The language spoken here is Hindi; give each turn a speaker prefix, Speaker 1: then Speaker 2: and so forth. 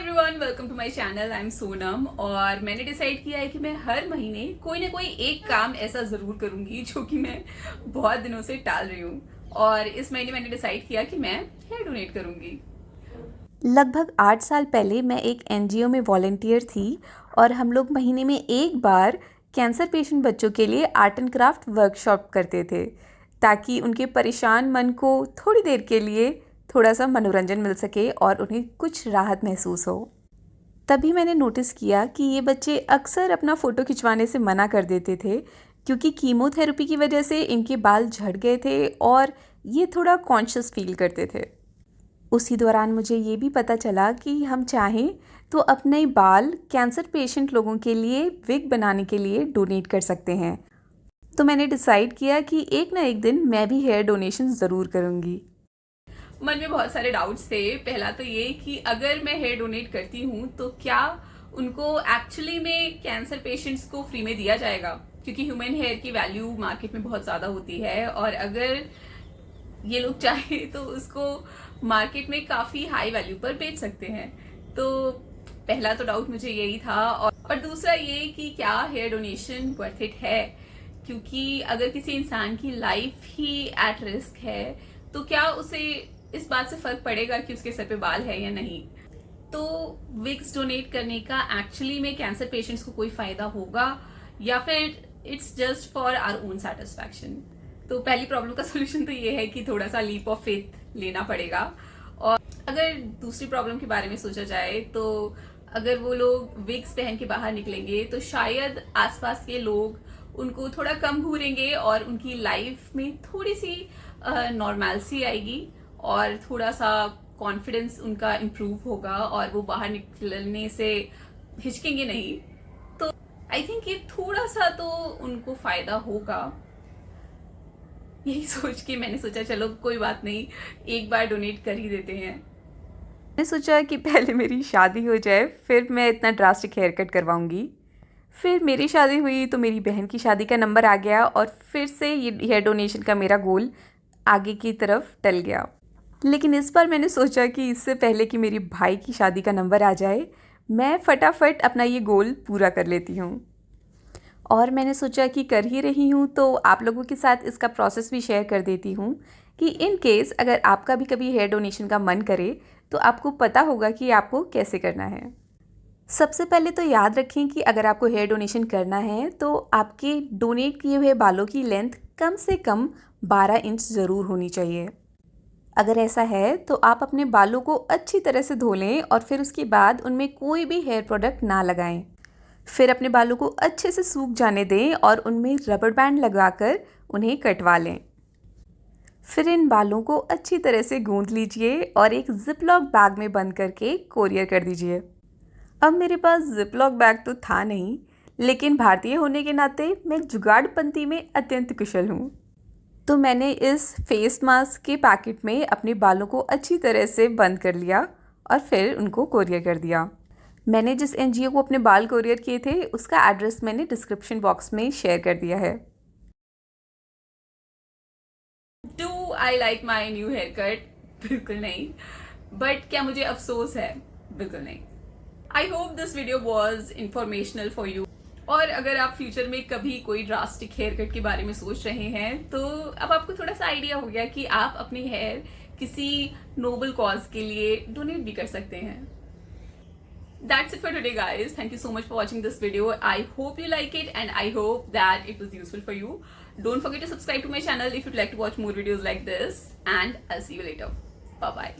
Speaker 1: Everyone, welcome to my channel. I am Sonam और मैंने डिसाइड किया है कि मैं हर महीने कोई ना कोई एक काम ऐसा ज़रूर करूंगी जो कि मैं बहुत दिनों से टाल रही हूँ। और इस महीने मैंने डिसाइड किया कि मैं हेयर डोनेट करूंगी।
Speaker 2: लगभग 8 साल पहले मैं एक एनजीओ में वॉलंटियर थी और हम लोग महीने में एक बार कैंसर पेशेंट बच्चों के लिए आर्ट एंड क्राफ्ट वर्कशॉप करते थे ताकि उनके परेशान मन को थोड़ी देर के लिए थोड़ा सा मनोरंजन मिल सके और उन्हें कुछ राहत महसूस हो। तभी मैंने नोटिस किया कि ये बच्चे अक्सर अपना फ़ोटो खिंचवाने से मना कर देते थे क्योंकि कीमोथेरेपी की वजह से इनके बाल झड़ गए थे और ये थोड़ा कॉन्शियस फील करते थे। उसी दौरान मुझे ये भी पता चला कि हम चाहें तो अपने बाल कैंसर पेशेंट लोगों के लिए विग बनाने के लिए डोनेट कर सकते हैं। तो मैंने डिसाइड किया कि एक ना एक दिन मैं भी हेयर डोनेशन ज़रूर करूँगी।
Speaker 1: मन में बहुत सारे डाउट्स थे। पहला तो ये कि अगर मैं हेयर डोनेट करती हूँ तो क्या उनको एक्चुअली में कैंसर पेशेंट्स को फ्री में दिया जाएगा, क्योंकि ह्यूमन हेयर की वैल्यू मार्केट में बहुत ज़्यादा होती है और अगर ये लोग चाहे तो उसको मार्केट में काफ़ी हाई वैल्यू पर बेच सकते हैं। तो पहला तो डाउट मुझे यही था। और दूसरा ये कि क्या हेयर डोनेशन वर्थ इट है, क्योंकि अगर किसी इंसान की लाइफ ही एट रिस्क है तो क्या उसे इस बात से फर्क पड़ेगा कि उसके सर पे बाल है या नहीं। तो विग्स डोनेट करने का एक्चुअली में कैंसर पेशेंट्स को कोई फायदा होगा या फिर it's just for our own satisfaction. तो पहली प्रॉब्लम का सोल्यूशन तो ये है कि थोड़ा सा लीप ऑफ फेथ लेना पड़ेगा। और अगर दूसरी प्रॉब्लम के बारे में सोचा जाए तो अगर वो लोग विग्स पहन के बाहर निकलेंगे तो शायद आसपास के लोग उनको थोड़ा कम घूरेंगे और उनकी लाइफ में थोड़ी सी नॉर्मैलिटी आएगी और थोड़ा सा कॉन्फिडेंस उनका इम्प्रूव होगा और वो बाहर निकलने से हिचकेंगे नहीं। तो आई थिंक ये थोड़ा सा तो उनको फायदा होगा। यही सोच के मैंने सोचा चलो कोई बात नहीं, एक बार डोनेट कर ही देते हैं।
Speaker 2: मैंने सोचा कि पहले मेरी शादी हो जाए फिर मैं इतना ड्रास्टिक हेयर कट करवाऊँगी। फिर मेरी शादी हुई तो मेरी बहन की शादी का नंबर आ गया और फिर से ये हेयर डोनेशन का मेरा गोल आगे की तरफ टल गया। लेकिन इस बार मैंने सोचा कि इससे पहले कि मेरी भाई की शादी का नंबर आ जाए मैं फटाफट अपना ये गोल पूरा कर लेती हूँ। और मैंने सोचा कि कर ही रही हूँ तो आप लोगों के साथ इसका प्रोसेस भी शेयर कर देती हूँ कि इन केस अगर आपका भी कभी हेयर डोनेशन का मन करे तो आपको पता होगा कि आपको कैसे करना है। सबसे पहले तो याद रखें कि अगर आपको हेयर डोनेशन करना है तो आपके डोनेट किए हुए बालों की लेंथ कम से कम 12 इंच ज़रूर होनी चाहिए। अगर ऐसा है तो आप अपने बालों को अच्छी तरह से धो लें और फिर उसके बाद उनमें कोई भी हेयर प्रोडक्ट ना लगाएं। फिर अपने बालों को अच्छे से सूख जाने दें और उनमें रबर बैंड लगाकर उन्हें कटवा लें। फिर इन बालों को अच्छी तरह से गूंद लीजिए और एक जिपलॉक बैग में बंद करके कोरियर कर दीजिए। अब मेरे पास जिपलॉक बैग तो था नहीं, लेकिन भारतीय होने के नाते मैं जुगाड़पंती में अत्यंत कुशल हूँ। तो मैंने इस फेस मास्क के पैकेट में अपने बालों को अच्छी तरह से बंद कर लिया और फिर उनको कोरियर कर दिया। मैंने जिस एनजीओ को अपने बाल कोरियर किए थे उसका एड्रेस मैंने डिस्क्रिप्शन बॉक्स में शेयर कर दिया है।
Speaker 1: Do I like my new haircut? बिल्कुल नहीं। बट क्या मुझे अफसोस है? बिल्कुल नहीं। I hope this video was informational for you. और अगर आप फ्यूचर में कभी कोई ड्रास्टिक हेयर कट के बारे में सोच रहे हैं तो अब आपको थोड़ा सा आइडिया हो गया कि आप अपने हेयर किसी नोबल कॉज के लिए डोनेट भी कर सकते हैं। That's it for today, guys. Thank you so much for watching this video. I hope you like it and I hope that it was useful for you. Don't forget to subscribe to my channel if you'd like to watch more videos like this, and I'll see you later. Bye bye.